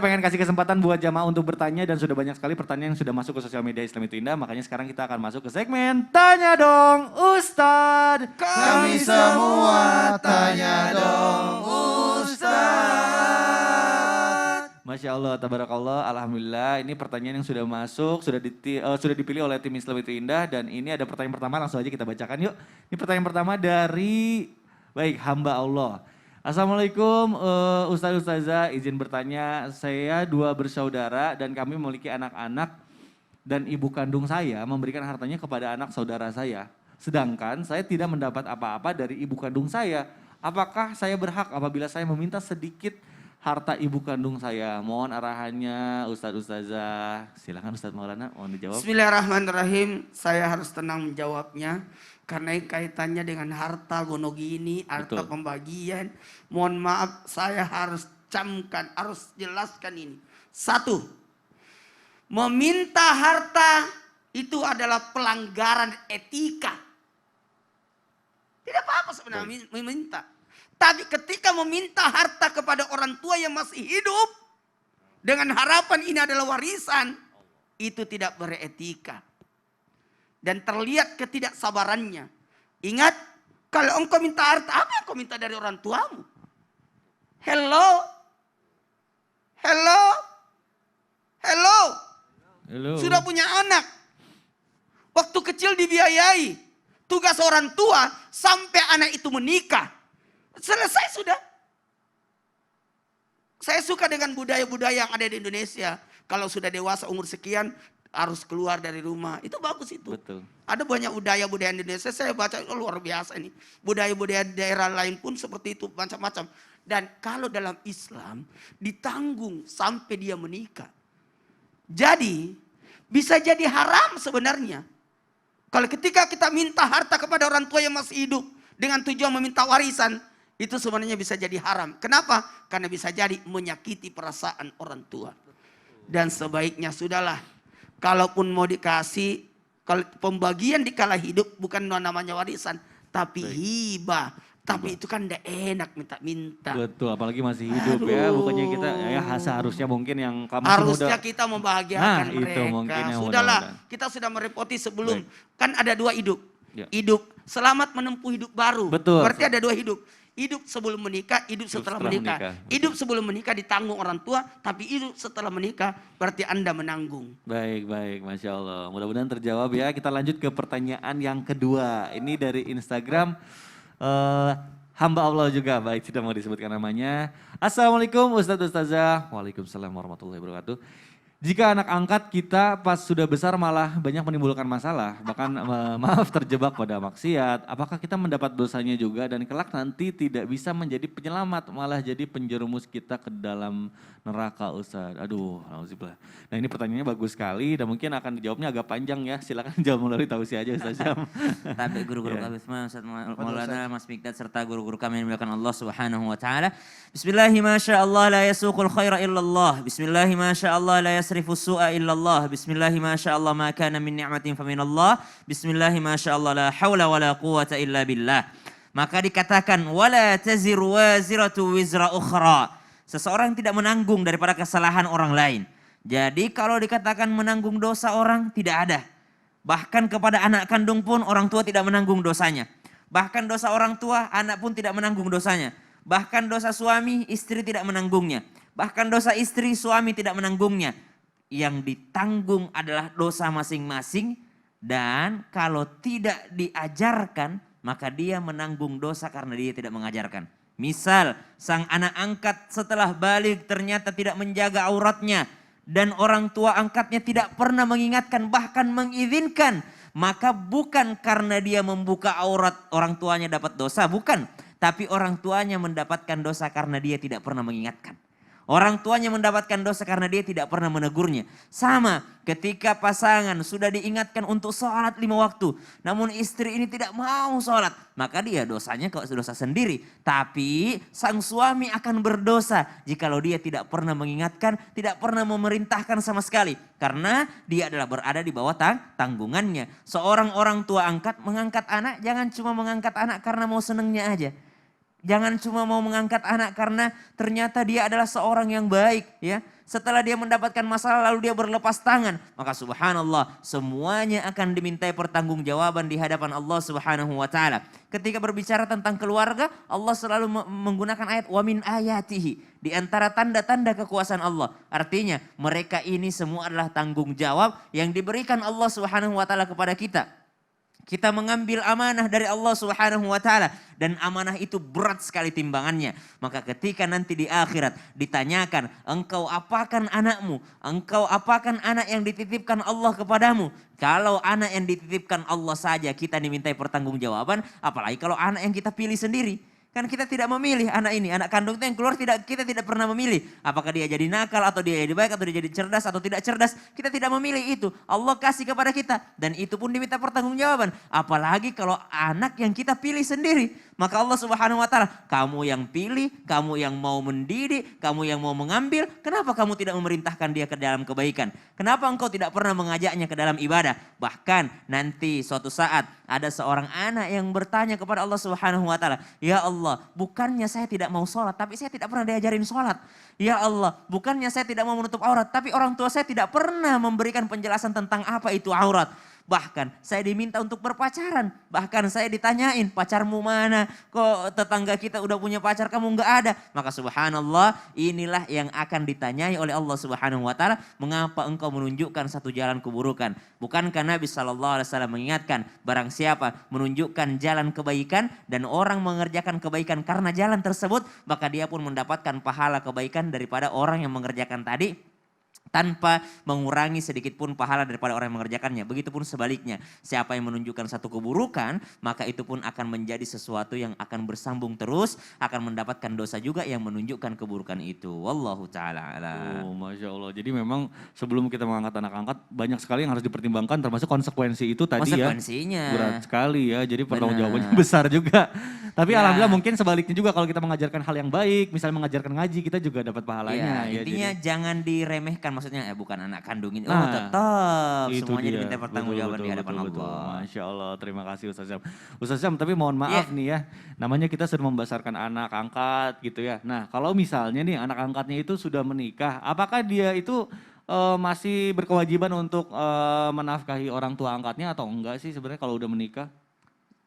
pengen kasih kesempatan buat jamaah untuk bertanya dan sudah banyak sekali pertanyaan yang sudah masuk ke sosial media Islam itu Indah. Makanya sekarang kita akan masuk ke segmen Tanya Dong Ustadz. Kami semua tanya dong Ustadz. Masya Allah, tabarakallah, alhamdulillah. Ini pertanyaan yang sudah masuk, sudah dipilih oleh tim Islam itu Indah. Dan ini ada pertanyaan pertama, langsung aja kita bacakan yuk. Ini pertanyaan pertama dari, baik, hamba Allah. Assalamualaikum Ustadz Ustazah, izin bertanya, saya 2 bersaudara dan kami memiliki anak-anak dan ibu kandung saya memberikan hartanya kepada anak saudara saya. Sedangkan saya tidak mendapat apa-apa dari ibu kandung saya. Apakah saya berhak apabila saya meminta sedikit harta ibu kandung saya? Mohon arahannya Ustadz Ustazah. Silakan Ustadz Maulana, mohon dijawab. Bismillahirrahmanirrahim. Saya harus tenang menjawabnya. Karena kaitannya dengan harta gonogini, harta Betul. pembagian. Mohon maaf, saya harus camkan, harus jelaskan ini. 1. Meminta harta itu adalah pelanggaran etika. Tidak apa-apa sebenarnya meminta. Tapi ketika meminta harta kepada orang tua yang masih hidup, dengan harapan ini adalah warisan, itu tidak beretika. Dan terlihat ketidaksabarannya. Ingat, kalau engkau minta harta, apa yang kau minta dari orang tuamu? Hello? Hello? Hello? Halo. Sudah punya anak. Waktu kecil dibiayai. Tugas orang tua sampai anak itu menikah. Selesai sudah. Saya suka dengan budaya-budaya yang ada di Indonesia. Kalau sudah dewasa umur sekian, harus keluar dari rumah. Itu bagus itu. Betul. Ada banyak budaya-budaya Indonesia, saya baca luar biasa ini. Budaya-budaya daerah lain pun seperti itu, macam-macam. Dan kalau dalam Islam, ditanggung sampai dia menikah. Jadi, bisa jadi haram sebenarnya. Kalau ketika kita minta harta kepada orang tua yang masih hidup, dengan tujuan meminta warisan, itu sebenarnya bisa jadi haram. Kenapa? Karena bisa jadi menyakiti perasaan orang tua. Dan sebaiknya sudahlah. Kalaupun mau dikasih, kalau pembagian di kala hidup bukan namanya warisan, tapi hibah. Tapi itu kan tidak enak minta-minta. Betul, apalagi masih hidup ya. Bukannya kita ya seharusnya mungkin yang kamu harusnya kita membahagiakan mereka. Itu mungkin yang Sudahlah, mudah-mudahan. kita sudah merepoti sebelum. Kan ada 2 hidup. Ya. Hidup selamat menempuh hidup baru. Betul. Berarti ada 2 hidup. Hidup sebelum menikah, hidup setelah menikah. menikah. Hidup sebelum menikah ditanggung orang tua, tapi hidup setelah menikah berarti Anda menanggung. Baik, baik, Masya Allah. Mudah-mudahan terjawab ya. Kita lanjut ke pertanyaan yang kedua. Ini dari Instagram hamba Allah juga. Baik, tidak mau disebutkan namanya. Assalamualaikum Ustadz Ustazah. Waalaikumsalam warahmatullahi wabarakatuh. Jika anak angkat kita pas sudah besar malah banyak menimbulkan masalah, bahkan maaf terjebak pada maksiat, apakah kita mendapat dosanya juga dan kelak nanti tidak bisa menjadi penyelamat, malah jadi penjerumus kita ke dalam neraka Ustaz. Aduh, alhamdulillah. Nah ini pertanyaannya bagus sekali dan mungkin akan dijawabnya agak panjang ya, silakan jawab melalui tausiah aja Ustaz Syam. Tapi guru-guru kami semua, Ustaz Maulana, Mas Mikdad, serta guru-guru kami yang dimuliakan Allah Subhanahu wa taala. Bismillahi masyaallah la yasuqul khaira illallah. Bismillahi masyaallah la yasrifu su'a illallah. Bismillahi masyaallah ma kana min ni'matin faminallah. Bismillahi masyaallah la haula wala quwata illa billah. Maka dikatakan wala taziru waziratu wizra ukhra. Seseorang tidak menanggung daripada kesalahan orang lain. Jadi kalau dikatakan menanggung dosa orang tidak ada. Bahkan kepada anak kandung pun orang tua tidak menanggung dosanya. Bahkan dosa orang tua anak pun tidak menanggung dosanya. Bahkan dosa suami istri tidak menanggungnya. Bahkan dosa istri suami tidak menanggungnya. Yang ditanggung adalah dosa masing-masing. Dan kalau tidak diajarkan maka dia menanggung dosa karena dia tidak mengajarkan. Misal sang anak angkat setelah balik ternyata tidak menjaga auratnya. Dan orang tua angkatnya tidak pernah mengingatkan bahkan mengizinkan. Maka bukan karena dia membuka aurat orang tuanya dapat dosa, bukan. Tapi orang tuanya mendapatkan dosa karena dia tidak pernah mengingatkan. Orang tuanya mendapatkan dosa karena dia tidak pernah menegurnya. Sama ketika pasangan sudah diingatkan untuk sholat 5 waktu. Namun istri ini tidak mau sholat. Maka dia dosanya dosa sendiri. Tapi sang suami akan berdosa jikalau dia tidak pernah mengingatkan, tidak pernah memerintahkan sama sekali. Karena dia adalah berada di bawah tanggungannya. Seorang orang tua angkat mengangkat anak jangan cuma mengangkat anak karena mau senengnya aja. Jangan cuma mau mengangkat anak karena ternyata dia adalah seorang yang baik ya. Setelah dia mendapatkan masalah lalu dia berlepas tangan. Maka subhanallah semuanya akan dimintai pertanggungjawaban di hadapan Allah Subhanahu wa taala. Ketika berbicara tentang keluarga, Allah selalu menggunakan ayat wa min ayatihi. Di antara tanda-tanda kekuasaan Allah. Artinya mereka ini semua adalah tanggung jawab yang diberikan Allah Subhanahu wa taala kepada kita. Kita mengambil amanah dari Allah Subhanahu wa taala dan amanah itu berat sekali timbangannya. Maka ketika nanti di akhirat ditanyakan, engkau apakan anakmu? Engkau apakan anak yang dititipkan Allah kepadamu? Kalau anak yang dititipkan Allah saja kita dimintai pertanggungjawaban, apalagi kalau anak yang kita pilih sendiri. Kan kita tidak memilih anak ini, anak kandung itu yang keluar kita tidak pernah memilih. Apakah dia jadi nakal atau dia jadi baik atau dia jadi cerdas atau tidak cerdas. Kita tidak memilih itu. Allah kasih kepada kita dan itu pun diminta pertanggungjawaban. Apalagi kalau anak yang kita pilih sendiri. Maka Allah Subhanahu wa taala, kamu yang pilih, kamu yang mau mendidik, kamu yang mau mengambil, kenapa kamu tidak memerintahkan dia ke dalam kebaikan? Kenapa engkau tidak pernah mengajaknya ke dalam ibadah? Bahkan nanti suatu saat ada seorang anak yang bertanya kepada Allah Subhanahu wa taala, "Ya Allah, bukannya saya tidak mau sholat, tapi saya tidak pernah diajarin sholat. Ya Allah, bukannya saya tidak mau menutup aurat, tapi orang tua saya tidak pernah memberikan penjelasan tentang apa itu aurat. Bahkan saya diminta untuk berpacaran. Bahkan saya ditanyain, pacarmu mana? Kok tetangga kita udah punya pacar, kamu nggak ada?" Maka subhanallah, inilah yang akan ditanyai oleh Allah Subhanahu wa taala, mengapa engkau menunjukkan satu jalan keburukan? Bukankah Nabi SAW mengingatkan, barang siapa menunjukkan jalan kebaikan dan orang mengerjakan kebaikan karena jalan tersebut, maka dia pun mendapatkan pahala kebaikan daripada orang yang mengerjakan tadi, tanpa mengurangi sedikit pun pahala daripada orang yang mengerjakannya. Begitupun sebaliknya, siapa yang menunjukkan satu keburukan, maka itu pun akan menjadi sesuatu yang akan bersambung terus, akan mendapatkan dosa juga yang menunjukkan keburukan itu. Wallahu ta'ala a'lam. Oh, Masya Allah. Jadi memang sebelum kita mengangkat anak angkat, banyak sekali yang harus dipertimbangkan, termasuk konsekuensi itu tadi ya. Konsekuensinya. Berat sekali ya, jadi pertanggungjawabannya besar juga. Tapi Ya. alhamdulillah mungkin sebaliknya juga kalau kita mengajarkan hal yang baik, misalnya mengajarkan ngaji, kita juga dapat pahalanya. Ya, intinya jadi. jangan diremehkan, maksudnya bukan anak kandung ini. Nah, Tetap itu semuanya dia. diminta pertanggungjawaban di hadapan Betul. Allah. Masya Allah, terima kasih Ustaz Syam. Ustaz Syam, tapi mohon maaf nih ya, namanya kita sudah membesarkan anak angkat gitu ya. Nah kalau misalnya nih anak angkatnya itu sudah menikah, apakah dia itu masih berkewajiban untuk menafkahi orang tua angkatnya atau enggak sih sebenarnya kalau udah menikah?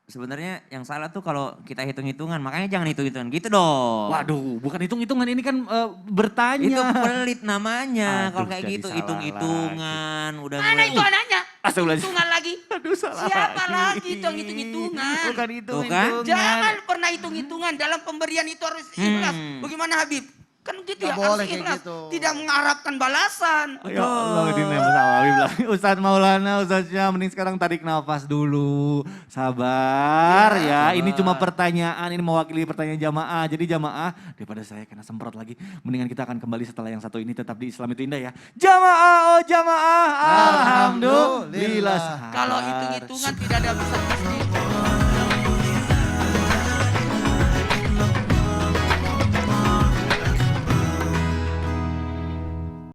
Sebenarnya yang salah tuh kalau kita hitung-hitungan, makanya jangan hitung-hitungan gitu dong. Waduh, bukan hitung-hitungan, ini kan bertanya. Itu pelit namanya. Aduh, Kalau kayak jadi gitu salah hitung-hitungan, udah Mana mulai. itu anaknya? Astagfirullahaladzim. Hitungan lagi. Aduh, salah Siapa lagi. lagi itu yang hitung-hitungan? Bukan Tuh hitung-hitungan. kan? Jangan pernah hitung-hitungan. Dalam pemberian itu harus ikhlas. Bagaimana Habib? Kan gitu Nggak ya, harus boleh kayak ikhlas. gitu. Tidak mengharapkan balasan. Ya Allah, ini sama Habib lah. Ustadz Maulana, Ustadz Syam, mending sekarang tarik nafas dulu. Sabar ya, ini cuma pertanyaan, ini mewakili pertanyaan jamaah. Jadi jamaah, daripada saya kena semprot lagi, mendingan kita akan kembali setelah yang satu ini, tetap di Islam itu indah ya. Jamaah, oh jamaah, alhamdulillah. Alhamdulillah. Kalau hitung-hitungan tidak ada bisa pasti.